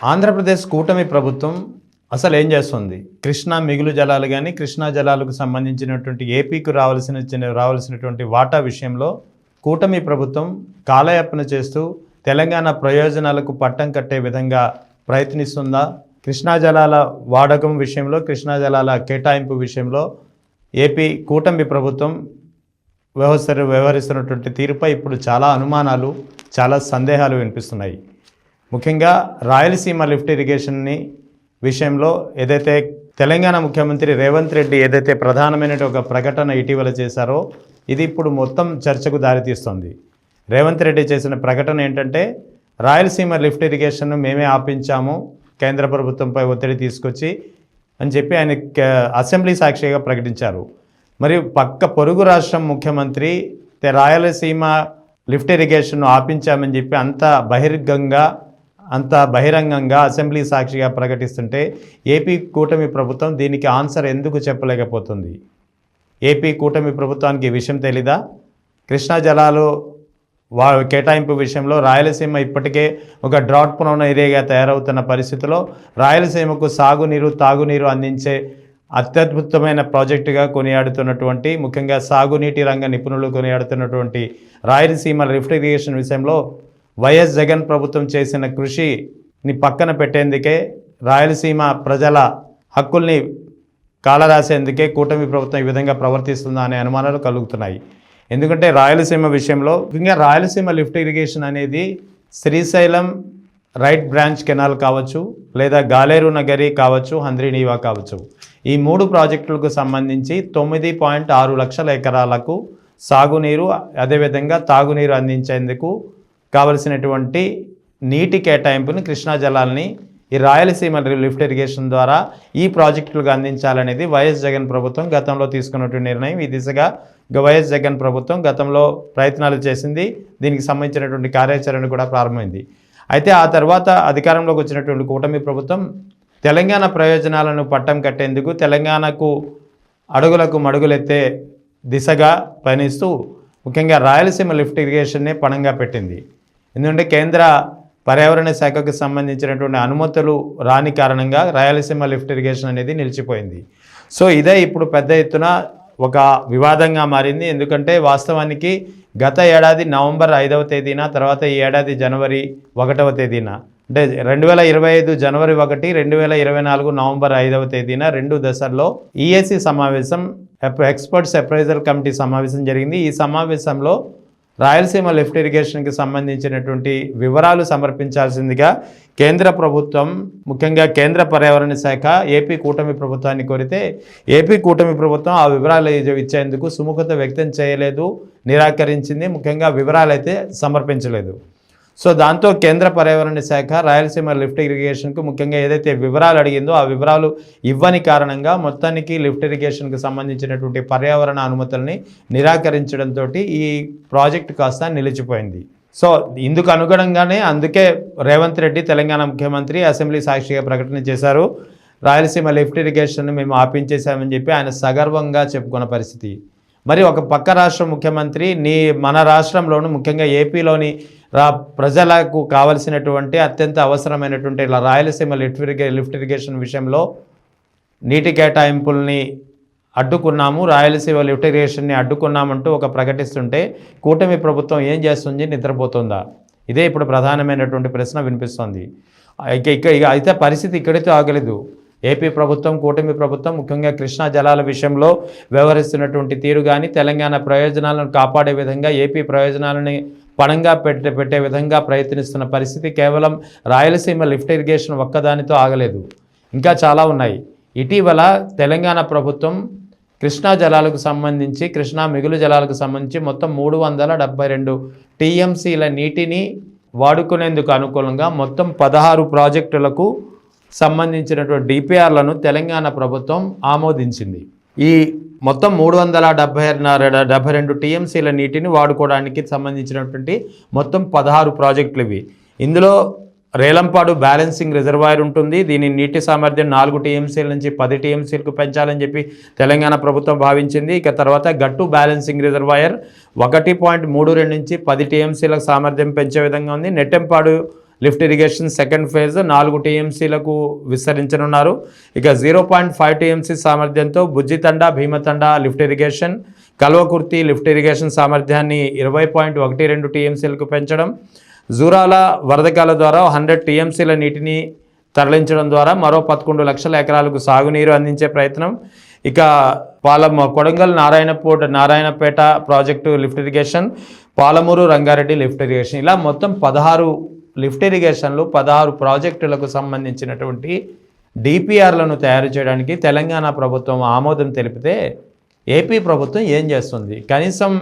ఆంధ్రప్రదేశ్ కూటమి ప్రభుత్వం అసలు ఏం చేస్తుంది? కృష్ణా మిగులు జలాలు కానీ, కృష్ణా జలాలకు సంబంధించినటువంటి ఏపీకి రావాల్సినటువంటి వాటా విషయంలో కూటమి ప్రభుత్వం కాలయాపన చేస్తూ తెలంగాణ ప్రయోజనాలకు పట్టం కట్టే విధంగా ప్రయత్నిస్తుందా? కృష్ణా జలాల వాడకం విషయంలో, కృష్ణా జలాల కేటాయింపు విషయంలో ఏపీ కూటమి ప్రభుత్వం వ్యవహరిస్తున్నటువంటి తీరుపై ఇప్పుడు చాలా అనుమానాలు, చాలా సందేహాలు వినిపిస్తున్నాయి. ముఖ్యంగా రాయలసీమ లిఫ్ట్ ఇరిగేషన్ని విషయంలో ఏదైతే తెలంగాణ ముఖ్యమంత్రి రేవంత్ రెడ్డి ఏదైతే ప్రధానమైన ఒక ప్రకటన ఇటీవల చేశారో ఇది ఇప్పుడు మొత్తం చర్చకు దారితీస్తుంది. రేవంత్ రెడ్డి చేసిన ప్రకటన ఏంటంటే, రాయలసీమ లిఫ్ట్ ఇరిగేషన్ను మేమే ఆపించాము కేంద్ర ప్రభుత్వంపై ఒత్తిడి తీసుకొచ్చి అని చెప్పి ఆయన అసెంబ్లీ సాక్షిగా ప్రకటించారు. మరియు పక్క పొరుగు రాష్ట్రం ముఖ్యమంత్రి రాయలసీమ లిఫ్ట్ ఇరిగేషన్ను ఆపించామని చెప్పి అంత బహిరంగంగా అసెంబ్లీ సాక్షిగా ప్రకటిస్తుంటే ఏపీ కూటమి ప్రభుత్వం దీనికి ఆన్సర్ ఎందుకు చెప్పలేకపోతుంది? ఏపీ కూటమి ప్రభుత్వానికి ఈ విషయం తెలీదా? కృష్ణా జలాలు కేటాయింపు విషయంలో రాయలసీమ ఇప్పటికే ఒక డ్రాట్ ప్రోన్ ఏరియాగా తయారవుతున్న పరిస్థితిలో రాయలసీమకు సాగునీరు, తాగునీరు అందించే అత్యద్భుతమైన ప్రాజెక్టుగా కొనియాడుతున్నటువంటి, ముఖ్యంగా సాగునీటి రంగ నిపుణులు కొనియాడుతున్నటువంటి రాయలసీమ లిఫ్ట్ ఇరిగేషన్ విషయంలో వైఎస్ జగన్ ప్రభుత్వం చేసిన కృషిని పక్కన పెట్టేందుకే, రాయలసీమ ప్రజల హక్కుల్ని కాలరాసేందుకే కూటమి ప్రభుత్వం ఈ విధంగా ప్రవర్తిస్తుందా అనే అనుమానాలు కలుగుతున్నాయి. ఎందుకంటే రాయలసీమ విషయంలో ముఖ్యంగా రాయలసీమ లిఫ్ట్ ఇరిగేషన్ అనేది శ్రీశైలం రైట్ బ్రాంచ్ కెనాల్ కావచ్చు, లేదా గాలేరు నగరి కావచ్చు, హంద్రీనీవా కావచ్చు, ఈ 3 ప్రాజెక్టులకు సంబంధించి 9.6 లక్షల ఎకరాలకు సాగునీరు, అదేవిధంగా తాగునీరు అందించేందుకు కావలసినటువంటి నీటి కేటాయింపుని, కృష్ణా జలాల్ని ఈ రాయలసీమ లిఫ్ట్ ఇరిగేషన్ ద్వారా ఈ ప్రాజెక్టులకు అందించాలనేది వైఎస్ జగన్ ప్రభుత్వం గతంలో తీసుకున్నటువంటి నిర్ణయం. ఈ దిశగా వైఎస్ జగన్ ప్రభుత్వం గతంలో ప్రయత్నాలు చేసింది. దీనికి సంబంధించినటువంటి కార్యాచరణ కూడా ప్రారంభమైంది. అయితే ఆ తర్వాత అధికారంలోకి వచ్చినటువంటి కూటమి ప్రభుత్వం తెలంగాణ ప్రయోజనాలను పట్టం కట్టేందుకు, తెలంగాణకు అడుగులకు మడుగులెత్తే దిశగా పయనిస్తూ ముఖ్యంగా రాయలసీమ లిఫ్ట్ ఇరిగేషన్నే పణంగా పెట్టింది. ఎందుకంటే కేంద్ర పర్యావరణ శాఖకు సంబంధించినటువంటి అనుమతులు రాని కారణంగా రాయలసీమ లిఫ్ట్ ఇరిగేషన్ అనేది నిలిచిపోయింది. సో ఇదే ఇప్పుడు పెద్ద ఎత్తున ఒక వివాదంగా మారింది. ఎందుకంటే వాస్తవానికి గత ఏడాది నవంబర్ 5వ తేదీన, తర్వాత ఈ ఏడాది జనవరి 1వ తేదీన, అంటే 2025 జనవరి 1, 2024 నవంబర్ 5వ తేదీన 2 దశల్లో ఈఏసీ సమావేశం, ఎక్స్పర్ట్స్ అప్రైజల్ కమిటీ సమావేశం జరిగింది. ఈ సమావేశంలో రాయలసీమ లిఫ్ట్ ఇరిగేషన్కి సంబంధించినటువంటి వివరాలు సమర్పించాల్సిందిగా కేంద్ర ప్రభుత్వం, ముఖ్యంగా కేంద్ర పర్యావరణ శాఖ ఏపీ కూటమి ప్రభుత్వాన్ని కోరితే ఏపీ కూటమి ప్రభుత్వం ఆ వివరాలు ఇచ్చేందుకు సుముఖత వ్యక్తం చేయలేదు, నిరాకరించింది. ముఖ్యంగా వివరాలు అయితే సమర్పించలేదు. సో దాంతో కేంద్ర పర్యావరణ శాఖ రాయలసీమ లిఫ్ట్ ఇరిగేషన్కు ముఖ్యంగా ఏదైతే వివరాలు అడిగిందో ఆ వివరాలు ఇవ్వని కారణంగా మొత్తానికి లిఫ్ట్ ఇరిగేషన్కు సంబంధించినటువంటి పర్యావరణ అనుమతుల్ని నిరాకరించడంతో ఈ ప్రాజెక్టు కాస్త నిలిచిపోయింది. సో ఇందుకు అనుగుణంగానే అందుకే రేవంత్ రెడ్డి తెలంగాణ ముఖ్యమంత్రి అసెంబ్లీ సాక్షిగా ప్రకటన చేశారు. రాయలసీమ లిఫ్ట్ ఇరిగేషన్ను మేము ఆపించేశామని చెప్పి ఆయన సగర్వంగా చెప్పుకున్న పరిస్థితి. మరి ఒక పక్క రాష్ట్ర ముఖ్యమంత్రి మన రాష్ట్రంలోను, ముఖ్యంగా ఏపీలోని ప్రజలకు కావలసినటువంటి అత్యంత అవసరమైనటువంటి రాయలసీమ లిఫ్ట్ ఇరిగేషన్ విషయంలో నీటి కేటాయింపుల్ని అడ్డుకున్నాము, రాయలసీమ లిఫ్ట్ ఇరిగేషన్ని అడ్డుకున్నామంటూ ఒక ప్రకటిస్తుంటే కూటమి ప్రభుత్వం ఏం చేస్తుంది? నిద్రపోతుందా? ఇదే ఇప్పుడు ప్రధానమైనటువంటి ప్రశ్న వినిపిస్తోంది. అయితే పరిస్థితి ఇక్కడితో ఆగలేదు. ఏపీ ప్రభుత్వం, కూటమి ప్రభుత్వం ముఖ్యంగా కృష్ణా జలాల విషయంలో వ్యవహరిస్తున్నటువంటి తీరు కానీ, తెలంగాణ ప్రయోజనాలను కాపాడే విధంగా, ఏపీ ప్రయోజనాలని పణంగా పెట్టే విధంగా ప్రయత్నిస్తున్న పరిస్థితి కేవలం రాయలసీమ లిఫ్ట్ ఇరిగేషన్ ఒక్కదానితో ఆగలేదు, ఇంకా చాలా ఉన్నాయి. ఇటీవల తెలంగాణ ప్రభుత్వం కృష్ణా జలాలకు సంబంధించి, కృష్ణా మిగులు జలాలకు సంబంధించి మొత్తం 372 టీఎంసీల నీటిని వాడుకునేందుకు అనుకూలంగా మొత్తం 16 ప్రాజెక్టులకు సంబంధించినటువంటి డిపిఆర్లను తెలంగాణ ప్రభుత్వం ఆమోదించింది. ఈ మొత్తం 372 టీఎంసీల నీటిని వాడుకోవడానికి సంబంధించినటువంటి మొత్తం 16 ప్రాజెక్టులు ఇవి. ఇందులో రేలంపాడు బ్యాలెన్సింగ్ రిజర్వాయర్ ఉంటుంది. దీని నీటి సామర్థ్యం 4 టీఎంసీల నుంచి 10 టీఎంసీలకు పెంచాలని చెప్పి తెలంగాణ ప్రభుత్వం భావించింది. ఇక తర్వాత గట్టు బ్యాలెన్సింగ్ రిజర్వాయర్ 1.32 నుంచి 10 టీఎంసీలకు సామర్థ్యం పెంచే విధంగా ఉంది. Nettempadu lift irrigation second phase 4 టీఎంసీలకు విస్తరించనున్నారు. ఇక 0.5 టీఎంసీ సామర్థ్యంతో Bujjithanda Bheemathanda lift irrigation, Kalwakurthy lift irrigation సామర్థ్యాన్ని 20.12 టీఎంసీలకు పెంచడం, జూరాల వరదకాల ద్వారా 100 టీఎంసీల నీటిని తరలించడం ద్వారా మరో 11 లక్షల ఎకరాలకు సాగునీరు అందించే ప్రయత్నం. ఇక Kodangal Narayanpet project lift irrigation, Palamuru Rangareddy lift irrigation, ఇలా మొత్తం 16 లిఫ్ట్ ఇరిగేషన్లు 16 ప్రాజెక్టులకు సంబంధించినటువంటి డిపిఆర్లను తయారు చేయడానికి తెలంగాణ ప్రభుత్వం ఆమోదం తెలిపితే ఏపీ ప్రభుత్వం ఏం చేస్తుంది? కనీసం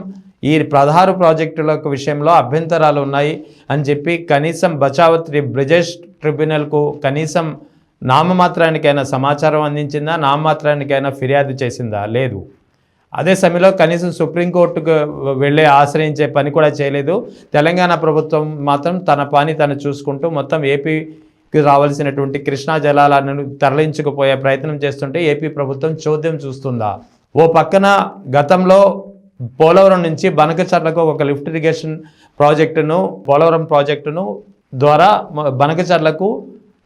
ఈ 16 ప్రాజెక్టుల విషయంలో అభ్యంతరాలు ఉన్నాయి అని చెప్పి కనీసం బ్రిజేష్ ట్రిబ్యునల్కు కనీసం నామమాత్రానికైనా సమాచారం అందించిందా? నామమాత్రానికైనా ఫిర్యాదు చేసిందా? లేదు. అదే సమయంలో కనీసం సుప్రీంకోర్టుకు వెళ్ళి ఆశ్రయించే పని కూడా చేయలేదు. తెలంగాణ ప్రభుత్వం మాత్రం తన పని తను చూసుకుంటూ మొత్తం ఏపీకి రావాల్సినటువంటి కృష్ణా జలాలను తరలించుకుపోయే ప్రయత్నం చేస్తుంటే ఏపీ ప్రభుత్వం చోద్యం చూస్తుందా? ఓ పక్కన గతంలో పోలవరం నుంచి బనకచర్లకు ఒక లిఫ్ట్ ఇరిగేషన్ ప్రాజెక్టును పోలవరం ప్రాజెక్టును ద్వారా బనకచర్లకు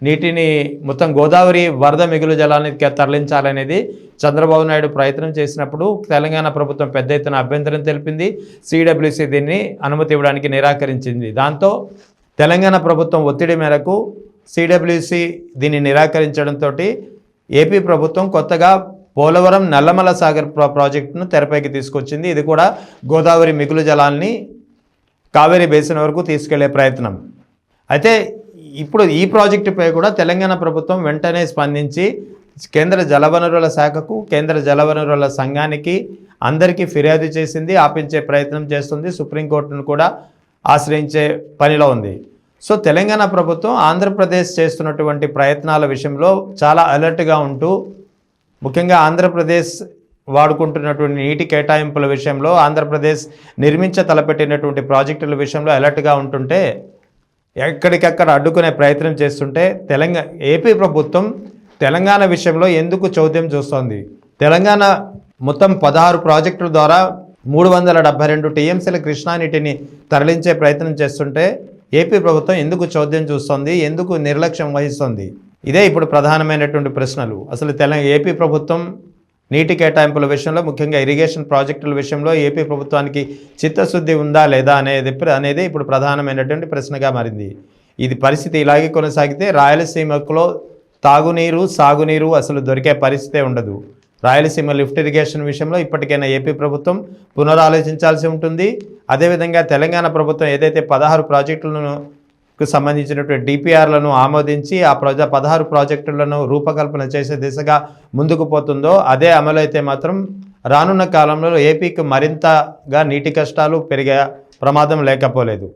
నీటిని మొత్తం గోదావరి వరద మిగులు జలాన్ని తరలించాలనేది చంద్రబాబు నాయుడు ప్రయత్నం చేసినప్పుడు తెలంగాణ ప్రభుత్వం పెద్ద ఎత్తున అభ్యంతరం తెలిపింది. సిడబ్ల్యూసి దీన్ని అనుమతి ఇవ్వడానికి నిరాకరించింది. దాంతో తెలంగాణ ప్రభుత్వం ఒత్తిడి మేరకు సిడబ్ల్యూసి దీన్ని నిరాకరించడంతో ఏపీ ప్రభుత్వం కొత్తగా పోలవరం నల్లమల సాగర్ ప్రాజెక్టును తెరపైకి తీసుకొచ్చింది. ఇది కూడా గోదావరి మిగులు జలాల్ని కావేరీ బేసిన్ వరకు తీసుకెళ్లే ప్రయత్నం. అయితే ఇప్పుడు ఈ ప్రాజెక్టుపై కూడా తెలంగాణ ప్రభుత్వం వెంటనే స్పందించి కేంద్ర జలవనరుల శాఖకు, కేంద్ర జలవనరుల సంఘానికి అందరికీ ఫిర్యాదు చేసింది, ఆపించే ప్రయత్నం చేస్తుంది, సుప్రీంకోర్టును కూడా ఆశ్రయించే పనిలో ఉంది. సో తెలంగాణ ప్రభుత్వం ఆంధ్రప్రదేశ్ చేస్తున్నటువంటి ప్రయత్నాల విషయంలో చాలా అలర్ట్గా ఉంటూ, ముఖ్యంగా ఆంధ్రప్రదేశ్ వాడుకుంటున్నటువంటి నీటి కేటాయింపుల విషయంలో, ఆంధ్రప్రదేశ్ తలపెట్టినటువంటి ప్రాజెక్టుల విషయంలో అలర్ట్గా ఉంటుంటే ఎక్కడికక్కడ అడ్డుకునే ప్రయత్నం చేస్తుంటే ఏపీ ప్రభుత్వం తెలంగాణ విషయంలో ఎందుకు చౌద్యం చూస్తోంది? తెలంగాణ మొత్తం 16 ప్రాజెక్టుల ద్వారా 372 టీఎంసీల కృష్ణా నీటిని తరలించే ప్రయత్నం చేస్తుంటే ఏపీ ప్రభుత్వం ఎందుకు చౌద్యం చూస్తోంది? ఎందుకు నిర్లక్ష్యం వహిస్తోంది? ఇదే ఇప్పుడు ప్రధానమైనటువంటి ప్రశ్నలు. అసలు ఏపీ ప్రభుత్వం నీటి కేటాయింపుల విషయంలో, ముఖ్యంగా ఇరిగేషన్ ప్రాజెక్టుల విషయంలో ఏపీ ప్రభుత్వానికి చిత్తశుద్ధి ఉందా లేదా అనేది ఇప్పుడు ప్రధానమైనటువంటి ప్రశ్నగా మారింది. ఇది పరిస్థితి ఇలాగే కొనసాగితే రాయలసీమలో తాగునీరు, సాగునీరు అసలు దొరికే పరిస్థితే ఉండదు. రాయలసీమ లిఫ్ట్ ఇరిగేషన్ విషయంలో ఇప్పటికైనా ఏపీ ప్రభుత్వం పునరాలోచించాల్సి ఉంటుంది. అదేవిధంగా తెలంగాణ ప్రభుత్వం ఏదైతే 16 ప్రాజెక్టులను సంబంధించినటువంటి డిపిఆర్లను ఆమోదించి ఆ 16 ప్రాజెక్టులను రూపకల్పన చేసే దిశగా ముందుకు పోతుందో అదే అమలైతే మాత్రం రానున్న కాలంలో ఏపీకి మరింతగా నీటి కష్టాలు పెరిగే ప్రమాదం లేకపోలేదు.